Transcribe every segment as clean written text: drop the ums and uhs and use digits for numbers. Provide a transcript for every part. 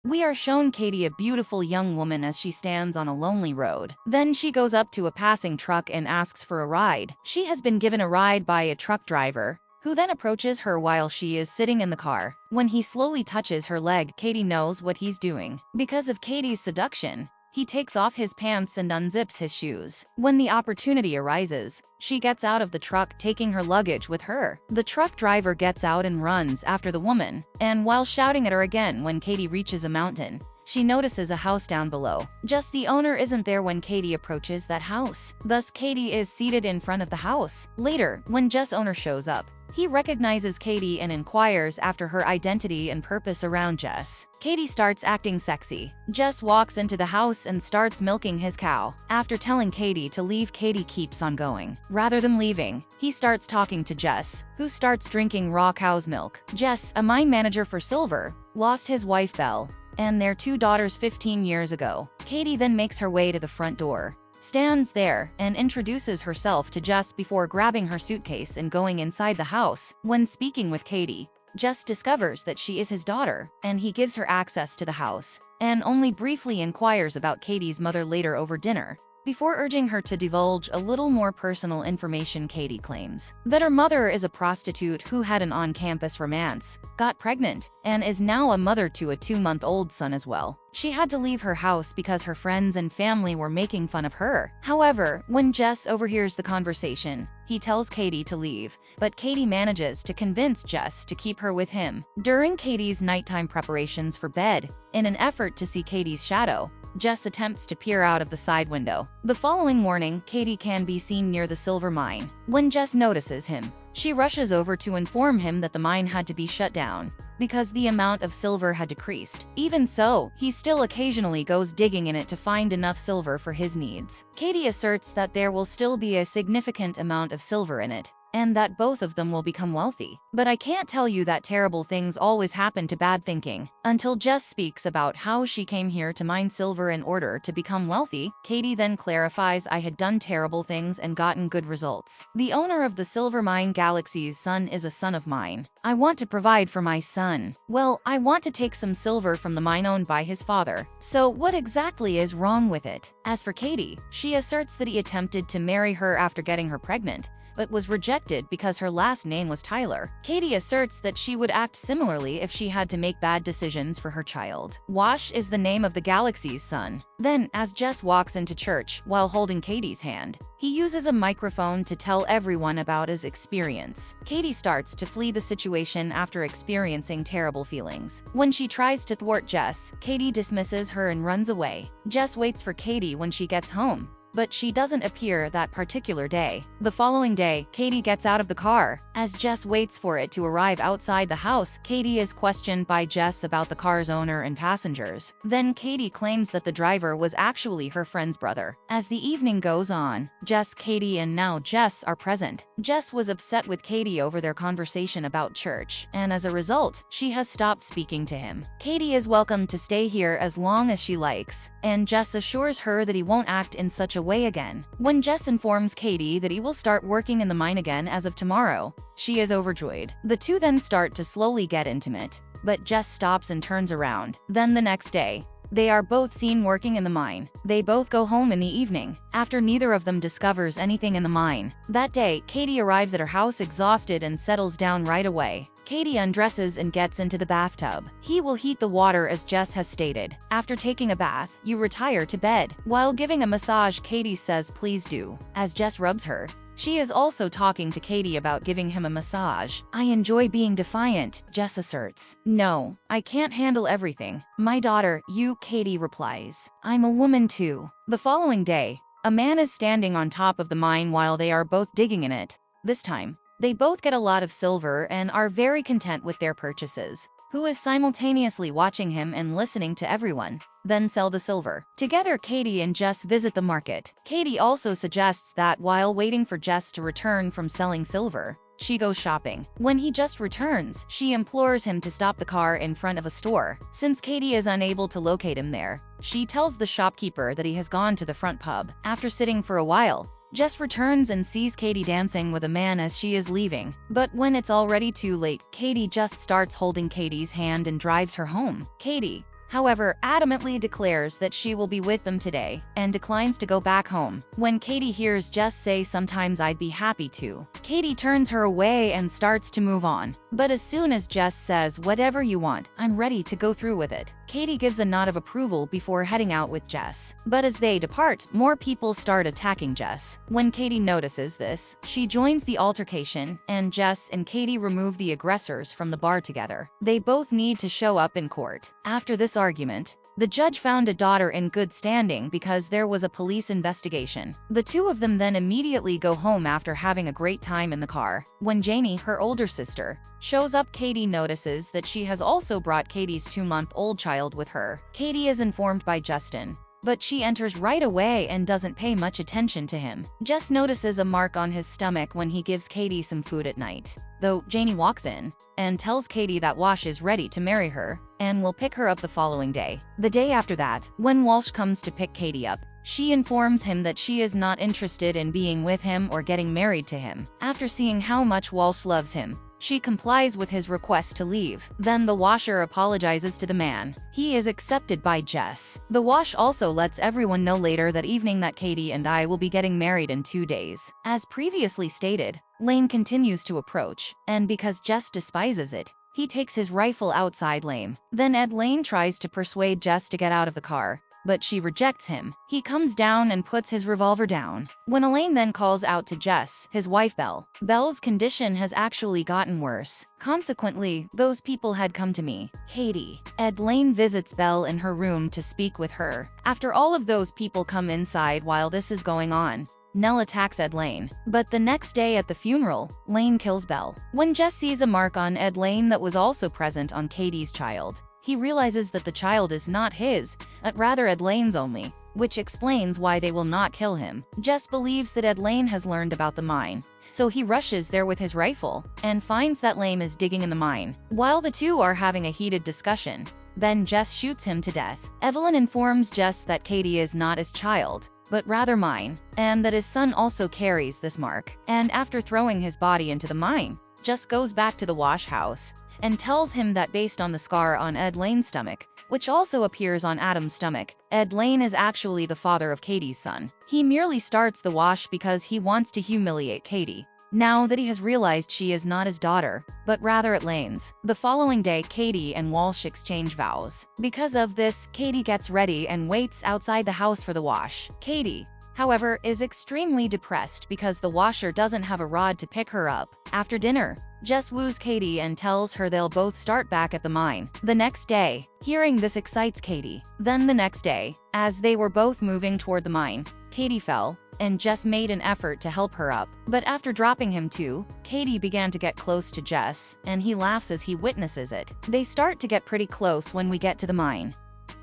We are shown Katie, a beautiful young woman, as she stands on a lonely road. Then she goes up to a passing truck and asks for a ride. She has been given a ride by a truck driver, who then approaches her while she is sitting in the car. When he slowly touches her leg, Katie knows what he's doing. Because of Katie's seduction, he takes off his pants and unzips his shoes. When the opportunity arises, she gets out of the truck, taking her luggage with her. The truck driver gets out and runs after the woman, and while shouting at her again when Katie reaches a mountain, she notices a house down below. Just the owner isn't there when Katie approaches that house. Thus, Katie is seated in front of the house. Later, when Jess' owner shows up, he recognizes Katie and inquires after her identity and purpose around Jess. Katie starts acting sexy. Jess walks into the house and starts milking his cow. After telling Katie to leave, Katie keeps on going. Rather than leaving, he starts talking to Jess, who starts drinking raw cow's milk. Jess, a mine manager for Silver, lost his wife Belle and their 2 daughters 15 years ago. Katie then makes her way to the front door, stands there, and introduces herself to Jess before grabbing her suitcase and going inside the house. When speaking with Katie, Jess discovers that she is his daughter, and he gives her access to the house, and only briefly inquires about Katie's mother later over dinner, before urging her to divulge a little more personal information. Katie claims that her mother is a prostitute who had an on-campus romance, got pregnant, and is now a mother to a 2-month-old son as well. She had to leave her house because her friends and family were making fun of her. However, when Jess overhears the conversation, he tells Katie to leave, but Katie manages to convince Jess to keep her with him. During Katie's nighttime preparations for bed, in an effort to see Katie's shadow, Jess attempts to peer out of the side window. The following morning, Katie can be seen near the silver mine. When Jess notices him, she rushes over to inform him that the mine had to be shut down because the amount of silver had decreased. Even so, he still occasionally goes digging in it to find enough silver for his needs. Katie asserts that there will still be a significant amount of silver in it, and that both of them will become wealthy. But I can't tell you that terrible things always happen to bad thinking. Until Jess speaks about how she came here to mine silver in order to become wealthy, Katie then clarifies, I had done terrible things and gotten good results. The owner of the silver mine Galaxy's son is a son of mine. I want to provide for my son. Well, I want to take some silver from the mine owned by his father. So what exactly is wrong with it? As for Katie, she asserts that he attempted to marry her after getting her pregnant, but was rejected because her last name was Tyler. Katie asserts that she would act similarly if she had to make bad decisions for her child. Wash is the name of the Galaxy's son. Then, as Jess walks into church while holding Katie's hand, he uses a microphone to tell everyone about his experience. Katie starts to flee the situation after experiencing terrible feelings. When she tries to thwart Jess, Katie dismisses her and runs away. Jess waits for Katie when she gets home, but she doesn't appear that particular day. The following day, Katie gets out of the car. As Jess waits for it to arrive outside the house, Katie is questioned by Jess about the car's owner and passengers. Then Katie claims that the driver was actually her friend's brother. As the evening goes on, Jess, Katie, and now Jess are present. Jess was upset with Katie over their conversation about church, and as a result, she has stopped speaking to him. Katie is welcome to stay here as long as she likes, and Jess assures her that he won't act in such a way again. When Jess informs Katie that he will start working in the mine again as of tomorrow, she is overjoyed. The two then start to slowly get intimate, but Jess stops and turns around. Then the next day, they are both seen working in the mine. They both go home in the evening, after neither of them discovers anything in the mine. That day, Katie arrives at her house exhausted and settles down right away. Katie undresses and gets into the bathtub. He will heat the water as Jess has stated. After taking a bath, you retire to bed. While giving a massage, Katie says please do. As Jess rubs her, she is also talking to Katie about giving him a massage. I enjoy being defiant, Jess asserts. No, I can't handle everything. My daughter, you, Katie replies. I'm a woman too. The following day, a man is standing on top of the mine while they are both digging in it. This time, they both get a lot of silver and are very content with their purchases. Who is simultaneously watching him and listening to everyone, then sell the silver. Together, Katie and Jess visit the market. Katie also suggests that while waiting for Jess to return from selling silver, she goes shopping. When he just returns, she implores him to stop the car in front of a store. Since Katie is unable to locate him there, she tells the shopkeeper that he has gone to the front pub. After sitting for a while, Jess returns and sees Katie dancing with a man as she is leaving. But when it's already too late, Katie just starts holding Katie's hand and drives her home. Katie, however, adamantly declares that she will be with them today and declines to go back home. When Katie hears Jess say sometimes I'd be happy to, Katie turns her away and starts to move on. But as soon as Jess says whatever you want, I'm ready to go through with it, Katie gives a nod of approval before heading out with Jess. But as they depart, more people start attacking Jess. When Katie notices this, she joins the altercation, and Jess and Katie remove the aggressors from the bar together. They both need to show up in court. After this argument, the judge found a daughter in good standing because there was a police investigation. The two of them then immediately go home after having a great time in the car. When Janie, her older sister, shows up, Katie notices that she has also brought Katie's 2-month-old child with her. Katie is informed by Justin, but she enters right away and doesn't pay much attention to him. Jess notices a mark on his stomach when he gives Katie some food at night, though Janie walks in and tells Katie that Wash is ready to marry her and will pick her up the following day. The day after that, when Walsh comes to pick Katie up, she informs him that she is not interested in being with him or getting married to him. After seeing how much Walsh loves him, she complies with his request to leave. Then the washer apologizes to the man. He is accepted by Jess. The wash also lets everyone know later that evening that Katie and I will be getting married in 2 days. As previously stated, Lane continues to approach, and because Jess despises it, he takes his rifle outside Lane. Then Ed Lane tries to persuade Jess to get out of the car, but she rejects him. He comes down and puts his revolver down. When Elaine then calls out to Jess, his wife Belle's condition has actually gotten worse. Consequently, those people had come to me, Katie. Ed Lane visits Belle in her room to speak with her. After all of those people come inside while this is going on, Nell attacks Ed Lane. But the next day at the funeral, Lane kills Belle. When Jess sees a mark on Ed Lane that was also present on Katie's child, he realizes that the child is not his, but rather Ed Lane's only, which explains why they will not kill him. Jess believes that Ed Lane has learned about the mine, so he rushes there with his rifle and finds that Lane is digging in the mine. While the two are having a heated discussion, then Jess shoots him to death. Evelyn informs Jess that Katie is not his child, but rather mine, and that his son also carries this mark. And after throwing his body into the mine, Jess goes back to the wash house and tells him that based on the scar on Ed Lane's stomach, which also appears on Adam's stomach, Ed Lane is actually the father of Katie's son. He merely starts the wash because he wants to humiliate Katie, now that he has realized she is not his daughter, but rather Ed Lane's. The following day, Katie and Walsh exchange vows. Because of this, Katie gets ready and waits outside the house for the wash. Katie, however, is extremely depressed because the washer doesn't have a rod to pick her up. After dinner, Jess woos Katie and tells her they'll both start back at the mine the next day. Hearing this excites Katie. Then the next day, as they were both moving toward the mine, Katie fell, and Jess made an effort to help her up. But after dropping him too, Katie began to get close to Jess, and he laughs as he witnesses it. They start to get pretty close when we get to the mine.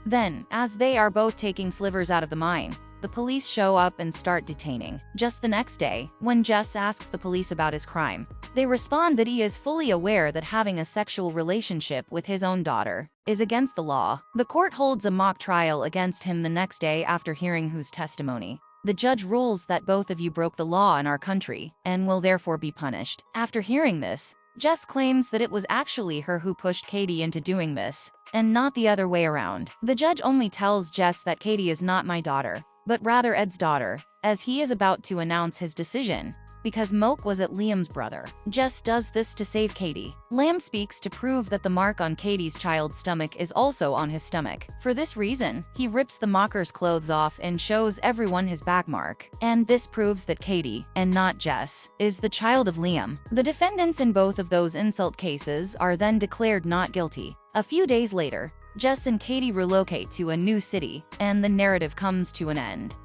Then, as they are both taking slivers out of the mine, the police show up and start detaining. Just the next day, when Jess asks the police about his crime, they respond that he is fully aware that having a sexual relationship with his own daughter is against the law. The court holds a mock trial against him the next day after hearing whose testimony. The judge rules that both of you broke the law in our country and will therefore be punished. After hearing this, Jess claims that it was actually her who pushed Katie into doing this, and not the other way around. The judge only tells Jess that Katie is not my daughter, but rather Ed's daughter, as he is about to announce his decision, because Moke was at Liam's brother. Jess does this to save Katie. Lamb speaks to prove that the mark on Katie's child's stomach is also on his stomach. For this reason, he rips the mocker's clothes off and shows everyone his back mark. And this proves that Katie, and not Jess, is the child of Liam. The defendants in both of those insult cases are then declared not guilty. A few days later, Jess and Katie relocate to a new city, and the narrative comes to an end.